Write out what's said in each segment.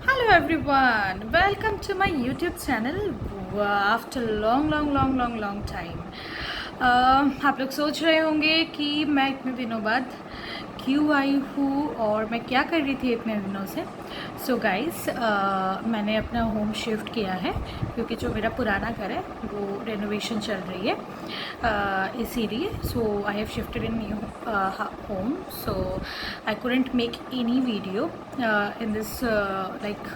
Hello everyone, welcome to my YouTube channel after long time. आप लोग सोच रहे होंगे कि मैं इतने दिनों बाद क्यों आई हूँ और मैं क्या कर रही थी इतने दिनों से। सो गाइस, मैंने अपना होम शिफ्ट किया है क्योंकि जो मेरा पुराना घर है वो रेनोवेशन चल रही है, इसीलिए so I have shifted in new home. So I couldn't make any video in this like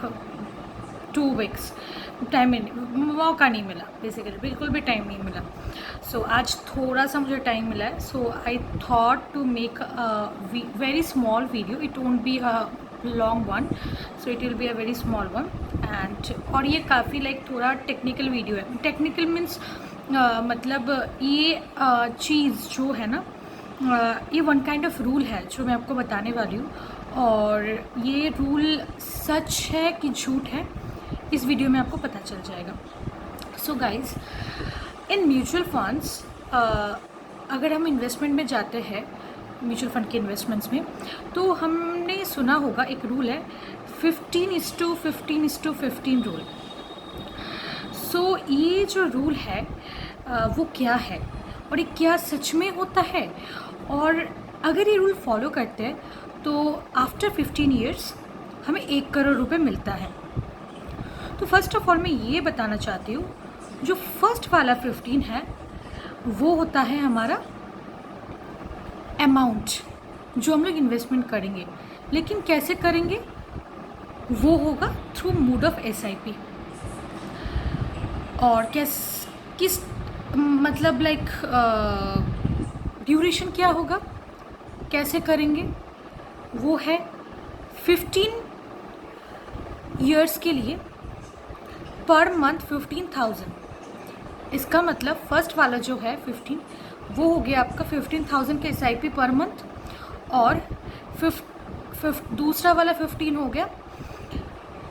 2 weeks. Time मौका नहीं मिला, बेसिकली बिल्कुल भी टाइम नहीं मिला. सो आज थोड़ा सा मुझे टाइम मिला है. So I thought to make very small video. It won't be a long one, so it will be a very small one. And और ये काफ़ी लाइक थोड़ा टेक्निकल वीडियो है. टेक्निकल मीन्स मतलब ये चीज़ जो है ना, ये वन काइंड ऑफ रूल है जो मैं आपको बताने वाली हूँ. और ये रूल सच है कि झूठ है, इस वीडियो में आपको पता चल जाएगा. So guys, in mutual funds अगर हम इन्वेस्टमेंट में जाते हैं, म्यूचुअल फंड के इन्वेस्टमेंट्स में, तो हमने सुना होगा एक रूल है 15:15:15 रूल. सो ये जो रूल है वो क्या है और ये क्या सच में होता है, और अगर ये रूल फॉलो करते हैं तो आफ्टर 15 ईयर्स हमें 1 करोड़ रुपए मिलता है. तो फर्स्ट ऑफ ऑल मैं ये बताना चाहती हूँ, जो फर्स्ट वाला 15 है वो होता है हमारा अमाउंट जो हम लोग इन्वेस्टमेंट करेंगे. लेकिन कैसे करेंगे, वो होगा थ्रू मोड ऑफ SIP. और किस मतलब लाइक ड्यूरेशन क्या होगा, कैसे करेंगे, वो है 15 ईयर्स के लिए पर मंथ 15,000. इसका मतलब फर्स्ट वाला जो है 15 वो हो गया आपका 15,000 के SIP पर मंथ. और दूसरा वाला 15 हो गया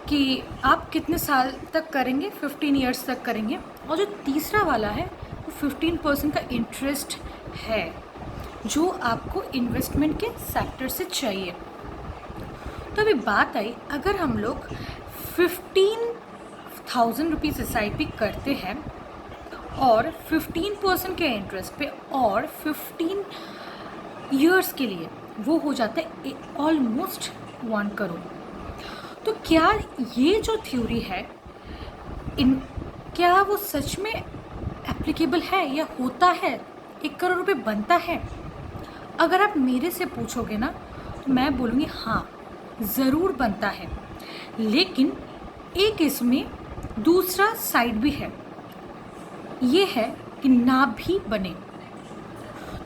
कि आप कितने साल तक करेंगे, 15 ईयर्स तक करेंगे. और जो तीसरा वाला है वो 15% का इंटरेस्ट है जो आपको इन्वेस्टमेंट के सेक्टर से चाहिए. तो अभी बात आई, अगर हम लोग 15,000 रुपीज़ SIP करते हैं और 15% के इंटरेस्ट पे और 15 ईयर्स के लिए, वो हो जाता है ऑलमोस्ट 1 करोड़. तो क्या ये जो थ्योरी है क्या वो सच में एप्लीकेबल है या होता है, 1 करोड़ रुपए बनता है? अगर आप मेरे से पूछोगे ना तो मैं बोलूँगी हाँ, ज़रूर बनता है. लेकिन एक इसमें दूसरा साइड भी है, ये है कि ना भी बने.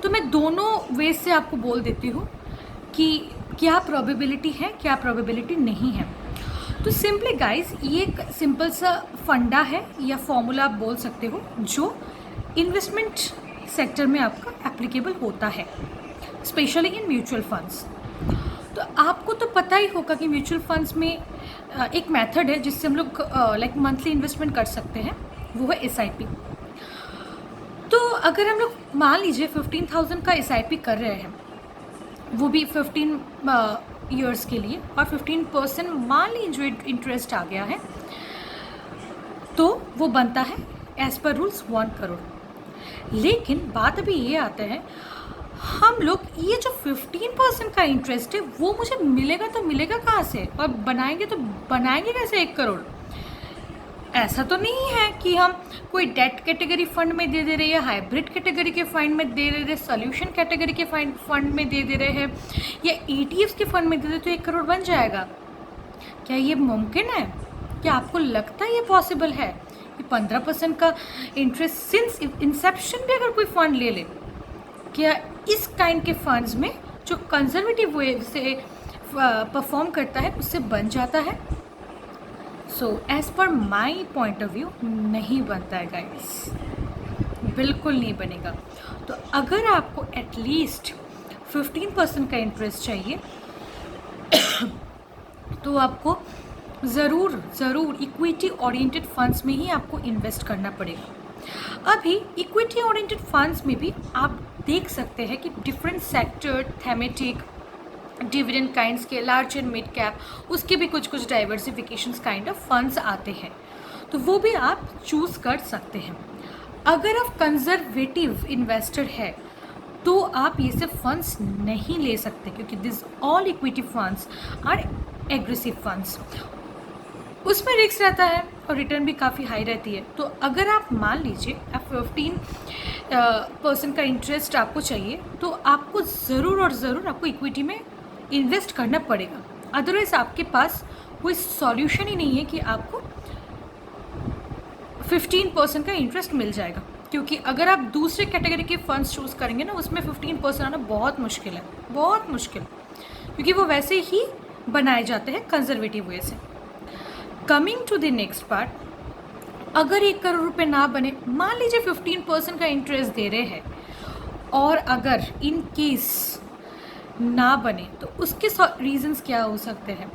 तो मैं दोनों वे से आपको बोल देती हूँ कि क्या प्रोबेबिलिटी है, क्या प्रोबेबिलिटी नहीं है. तो सिंपली गाइस, ये एक सिंपल सा फंडा है या फॉर्मूला आप बोल सकते हो जो इन्वेस्टमेंट सेक्टर में आपका एप्लीकेबल होता है, स्पेशली इन म्यूचुअल फंड्स. तो आपको तो पता ही होगा कि म्यूचुअल फंड्स में एक मेथड है जिससे हम लोग लाइक मंथली इन्वेस्टमेंट कर सकते हैं, वो है SIP. तो अगर हम लोग मान लीजिए 15,000 का SIP कर रहे हैं, वो भी 15 ईयर्स के लिए, और 15% मान लीजिए इंटरेस्ट आ गया है, तो वो बनता है एज पर रूल्स 1 करोड़. लेकिन बात अभी ये आता है, हम लोग ये जो 15% का इंटरेस्ट है वो मुझे मिलेगा तो मिलेगा कहाँ से, और बनाएंगे तो बनाएंगे कैसे 1 करोड़? ऐसा तो नहीं है कि हम कोई डेट कैटेगरी फंड में दे रहे हैं, हाइब्रिड कैटेगरी के फंड में दे रहे हैं, सॉल्यूशन कैटेगरी के फंड में दे रहे हैं, या ETFs के फंड में दे रहे तो 1 करोड़ बन जाएगा. क्या ये मुमकिन है? क्या आपको लगता है ये पॉसिबल है कि 15% का इंटरेस्ट सिंस इंसेप्शन भी अगर कोई फंड ले ले, क्या इस काइंड के फंड्स में जो कंजर्वेटिव वे से परफॉर्म करता है उससे बन जाता है? So as per my point of view नहीं बनता है गाइस, बिल्कुल नहीं बनेगा. तो अगर आपको एटलीस्ट 15% का इंटरेस्ट चाहिए तो आपको ज़रूर इक्विटी ओरिएंटेड फंड्स में ही आपको इन्वेस्ट करना पड़ेगा. अभी इक्विटी ओरिएंटेड फंड्स में भी आप देख सकते हैं कि different sector, thematic dividend kinds के, लार्ज एंड मिड कैप, उसके भी कुछ कुछ डाइवर्सिफिकेशंस काइंड ऑफ फंड्स आते हैं, तो वो भी आप चूज़ कर सकते हैं। अगर आप कंजर्वेटिव इन्वेस्टर है तो आप ये सब फंड्स नहीं ले सकते, क्योंकि this all equity funds are aggressive funds. उसमें रिस्क रहता है और रिटर्न भी काफ़ी हाई रहती है। तो अगर आप मान लीजिए आप 15% का इंटरेस्ट आपको चाहिए, तो आपको ज़रूर और ज़रूर आपको इक्विटी में इन्वेस्ट करना पड़ेगा, अदरवाइज़ आपके पास कोई सॉल्यूशन ही नहीं है कि आपको 15% का इंटरेस्ट मिल जाएगा। क्योंकि अगर आप दूसरे कैटेगरी के फंड्स चूज़ करेंगे ना, उसमें 15% आना बहुत मुश्किल है, बहुत मुश्किल, क्योंकि वो वैसे ही बनाए जाते हैं कंजर्वेटिव वे से। Coming to the next part, अगर 1 करोड़ रुपए ना बने, मान लीजिए 15% का इंटरेस्ट दे रहे हैं, और अगर इन केस ना बने तो उसके रीजंस क्या हो सकते हैं?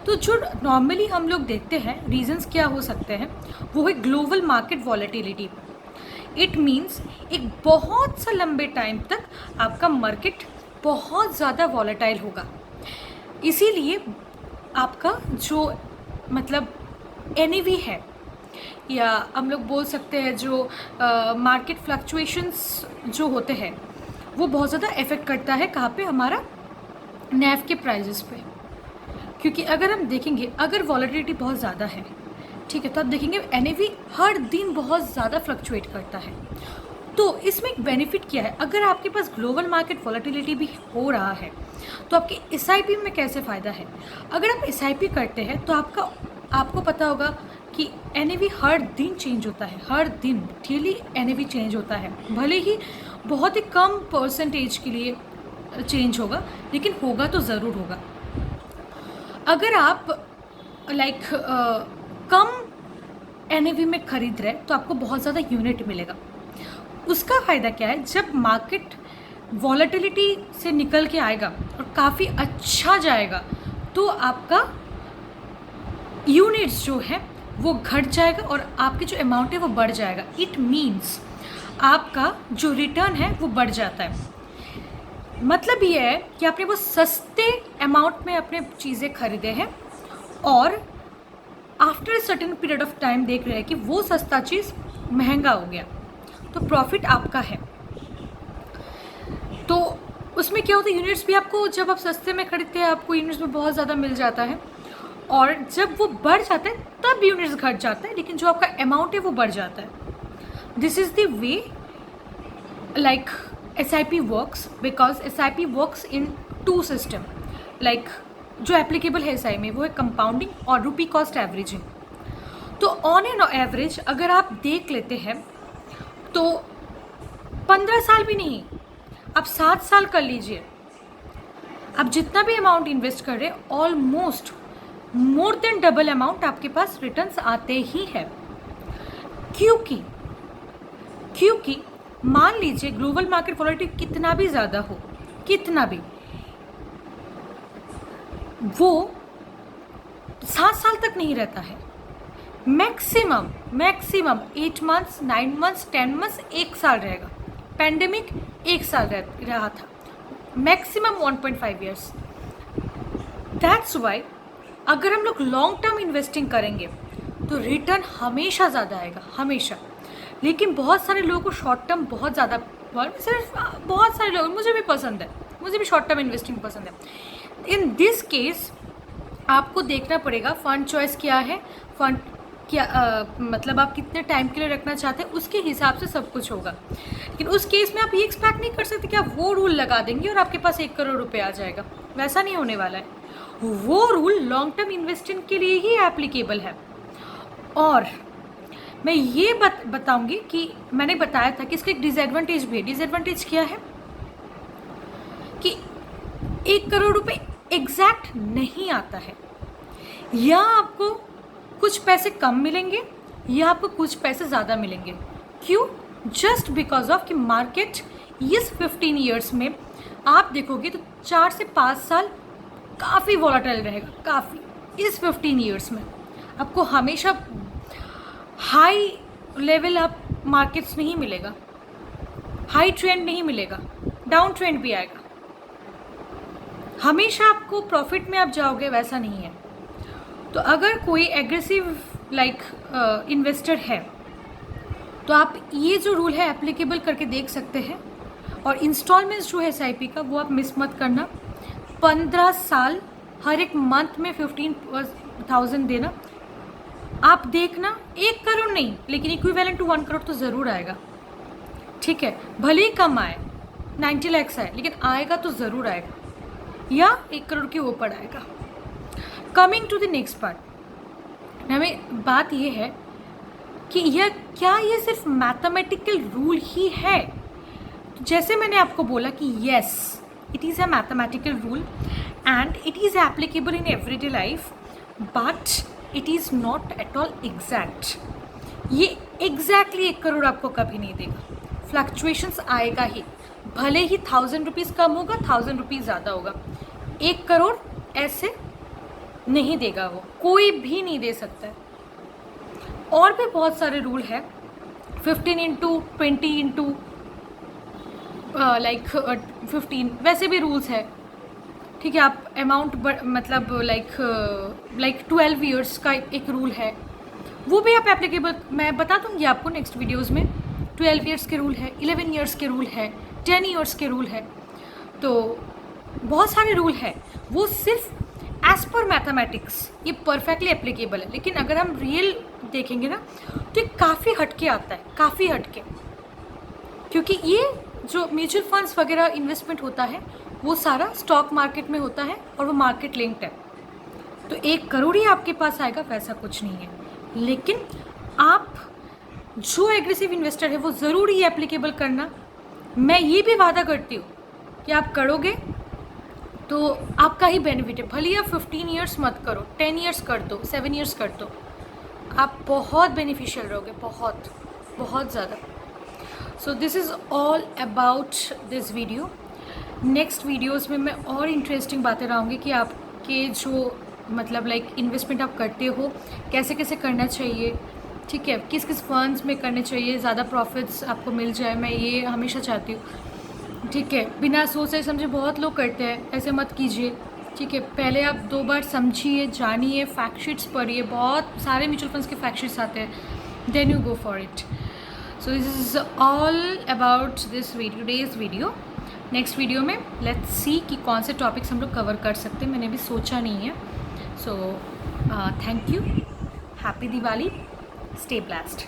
तो जो नॉर्मली हम लोग देखते हैं रीजंस क्या हो सकते हैं, वो है global market volatility. It means एक बहुत सा लंबे टाइम तक आपका मार्केट बहुत ज़्यादा वॉलेटाइल होगा, इसीलिए आपका जो मतलब NAV है, या हम लोग बोल सकते हैं जो मार्केट फ्लक्चुएशंस जो होते हैं, वो बहुत ज़्यादा इफ़ेक्ट करता है कहाँ पे, हमारा NAV के प्राइजेस पे। क्योंकि अगर हम देखेंगे, अगर वॉलेटिलिटी बहुत ज़्यादा है, ठीक है, तो आप देखेंगे NAV हर दिन बहुत ज़्यादा फ्लक्चुएट करता है। तो इसमें एक बेनिफिट क्या है, अगर आपके पास ग्लोबल मार्केट वॉलेटिलिटी भी हो रहा है, तो आपके SIP में कैसे फ़ायदा है? अगर आप SIP करते हैं तो आपको पता होगा कि NAV हर दिन चेंज होता है, हर दिन डेली NAV चेंज होता है, भले ही बहुत ही कम परसेंटेज के लिए चेंज होगा, लेकिन होगा तो ज़रूर होगा। अगर आप कम NAV में खरीद रहे तो आपको बहुत ज़्यादा यूनिट मिलेगा। उसका फ़ायदा क्या है, जब मार्केट वॉलेटिलिटी से निकल के आएगा और काफ़ी अच्छा जाएगा, तो आपका यूनिट्स जो है वो घट जाएगा और आपकी जो अमाउंट है वो बढ़ जाएगा। इट मीन्स आपका जो रिटर्न है वो बढ़ जाता है। मतलब ये है कि आपने वो सस्ते अमाउंट में अपने चीज़ें खरीदे हैं, और after a certain period of time देख रहे हैं कि वो सस्ता चीज़ महंगा हो गया, तो प्रॉफिट आपका है। तो उसमें क्या होता है, यूनिट्स भी आपको, जब आप सस्ते में खरीदते हैं आपको यूनिट्स में बहुत ज़्यादा मिल जाता है, और जब वो बढ़ जाता है तब यूनिट्स घट जाता है, लेकिन जो आपका अमाउंट है वो बढ़ जाता है। This is the way like SIP works, because SIP works in 2 system. Like जो एप्लीकेबल है SI में वो है कंपाउंडिंग और रुपी कॉस्ट एवरेजिंग। तो ऑन एन एवरेज अगर आप देख लेते हैं तो 15 साल भी नहीं, आप 7 साल कर लीजिए, आप जितना भी अमाउंट इन्वेस्ट कर रहे हैं almost more than double amount आपके पास रिटर्न्स आते ही है। क्योंकि मान लीजिए ग्लोबल मार्केट वॉलेटिलिटी कितना भी ज़्यादा हो, कितना भी, वो 7 साल तक नहीं रहता है। मैक्सिमम 8 मंथ्स, 9 मंथ्स, 10 मंथ्स, 1 साल रहेगा। पैंडेमिक 1 साल रहा था, मैक्सिमम 1.5 ईयर्स। दैट्स वाई अगर हम लोग लॉन्ग टर्म इन्वेस्टिंग करेंगे तो रिटर्न हमेशा ज़्यादा आएगा, हमेशा। लेकिन बहुत सारे लोगों को शॉर्ट टर्म बहुत ज़्यादा, सिर्फ बहुत सारे लोग, मुझे भी पसंद है, मुझे भी शॉर्ट टर्म इन्वेस्टिंग पसंद है। इन दिस केस आपको देखना पड़ेगा फंड चॉइस क्या है, फंड क्या मतलब आप कितने टाइम के लिए रखना चाहते हैं, उसके हिसाब से सब कुछ होगा। लेकिन उस केस में आप ये एक्सपेक्ट नहीं कर सकते कि आप वो रूल लगा देंगे और आपके पास 1 करोड़ रुपए आ जाएगा, वैसा नहीं होने वाला है। वो रूल लॉन्ग टर्म इन्वेस्टिंग के लिए ही एप्लीकेबल है। और मैं ये बताऊंगी कि मैंने बताया था कि इसका एक डिसएडवांटेज भी है। डिसएडवांटेज क्या है कि 1 करोड़ रुपए एग्जैक्ट नहीं आता है, या आपको कुछ पैसे कम मिलेंगे या आपको कुछ पैसे ज़्यादा मिलेंगे। क्यों? जस्ट बिकॉज ऑफ कि मार्केट इस 15 ईयर्स में आप देखोगे तो 4 से 5 साल काफ़ी वॉलेटाइल रहेगा, काफ़ी। इस 15 ईयर्स में आपको हमेशा हाई लेवल अप मार्केट्स नहीं मिलेगा, हाई ट्रेंड नहीं मिलेगा, डाउन ट्रेंड भी आएगा। हमेशा आपको प्रॉफिट में आप जाओगे वैसा नहीं है। तो अगर कोई एग्रेसिव इन्वेस्टर है तो आप ये जो रूल है एप्लीकेबल करके देख सकते हैं। और इंस्टॉलमेंट्स जो है SIP का वो आप मिस मत करना। 15 साल हर एक मंथ में 15,000 देना। आप देखना 1 करोड़ नहीं लेकिन इक्विवेलेंट टू 1 करोड़ तो ज़रूर आएगा, ठीक है। भले ही कम आए, 90 lakhs आए, लेकिन आएगा तो ज़रूर आएगा, या 1 करोड़ के ऊपर आएगा। Coming to the next part, हमें बात ये है कि यह क्या ये सिर्फ मैथमेटिकल रूल ही है। जैसे मैंने आपको बोला कि yes, it is a mathematical rule and it is applicable in everyday life, but it is not at all exact. ये एग्जैक्टली 1 करोड़ आपको कभी नहीं देगा, फ्लक्चुएशंस आएगा ही। भले ही 1000 रुपीज़ कम होगा, 1000 रुपीज़ ज़्यादा होगा, 1 करोड़ ऐसे नहीं देगा, वो कोई भी नहीं दे सकता है। और भी बहुत सारे रूल है, 15 इंटू 20 इंटू 15 वैसे भी रूल्स है, ठीक है। आप अमाउंट मतलब 12 ईयर्स का एक रूल है, वो भी आप एप्लीकेबल मैं बता दूंगी आपको नेक्स्ट वीडियोस में। 12 ईयर्स के रूल है, 11 ईयर्स के रूल है, 10 ईयर्स के रूल है। तो बहुत सारे रूल है, वो सिर्फ एज पर मैथमेटिक्स ये परफेक्टली एप्लीकेबल है। लेकिन अगर हम रियल देखेंगे ना तो ये काफ़ी हटके आता है, काफ़ी हटके, क्योंकि ये जो म्यूचुअल फंड्स वगैरह इन्वेस्टमेंट होता है वो सारा स्टॉक मार्केट में होता है और वो मार्केट लिंक्ड है। तो 1 करोड़ ही आपके पास आएगा वैसा कुछ नहीं है। लेकिन आप जो एग्रेसिव इन्वेस्टर है वो ज़रूर ही एप्लीकेबल करना। मैं ये भी वादा करती हूँ कि आप करोगे तो आपका ही बेनिफिट है। भले आप 15 ईयर्स मत करो, 10 ईयर्स कर दो, 7 ईयर्स कर दो, आप बहुत बेनिफिशियल रहोगे, बहुत बहुत ज़्यादा। सो this is all about this video. Next videos में मैं और इंटरेस्टिंग बातें लाऊंगी कि आपके जो मतलब इन्वेस्टमेंट आप करते हो कैसे कैसे करना चाहिए, ठीक है, किस किस फंड्स में करने चाहिए, ज़्यादा प्रॉफिट्स आपको मिल जाए, मैं ये हमेशा चाहती हूँ, ठीक है। बिना सोचे समझे बहुत लोग करते हैं, ऐसे मत कीजिए, ठीक है। पहले आप 2 बार समझिए, जानिए, फैक्ट शीट्स पढ़िए, बहुत सारे म्यूचुअल फंड्स के फैक्ट शीट्स आते हैं, then you go for it. So this is all about this video, days video. Next video में लेट्स सी कि कौन से टॉपिक्स हम लोग कवर कर सकते हैं, मैंने अभी सोचा नहीं है। So thank you, happy Diwali, stay blessed.